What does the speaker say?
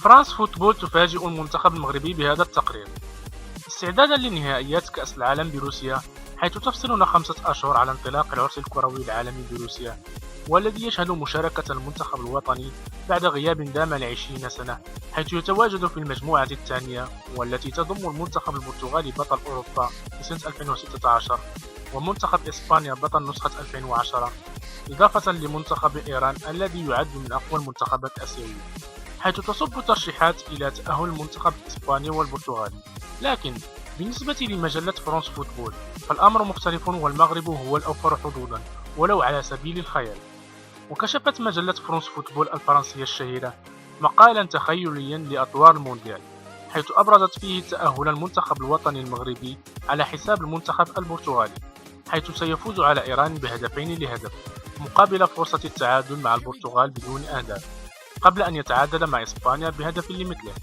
فرانس فوتبول تفاجئ المنتخب المغربي بهذا التقرير. استعدادا لنهائيات كأس العالم بروسيا، حيث تفصلنا 5 أشهر على انطلاق العرس الكروي العالمي بروسيا، والذي يشهد مشاركة المنتخب الوطني بعد غياب دام ل20 سنة، حيث يتواجد في المجموعة الثانية والتي تضم المنتخب البرتغالي بطل أوروبا في سنة 2016 ومنتخب إسبانيا بطل نسخة 2010، إضافة لمنتخب إيران الذي يعد من أقوى المنتخبات الآسيوية، حيث تصب الترشيحات إلى تأهل المنتخب الإسباني والبرتغالي. لكن بالنسبة لمجلة فرانس فوتبول فالأمر مختلف، والمغرب هو الأوفر حظوظا ولو على سبيل الخيال. وكشفت مجلة فرانس فوتبول الفرنسية الشهيرة مقالا تخيليا لأطوار المونديال، حيث أبرزت فيه تأهل المنتخب الوطني المغربي على حساب المنتخب البرتغالي، حيث سيفوز على إيران بهدفين لهدف مقابل فرصة التعادل مع البرتغال بدون أهداف، قبل أن يتعادل مع إسبانيا بهدف لمثله.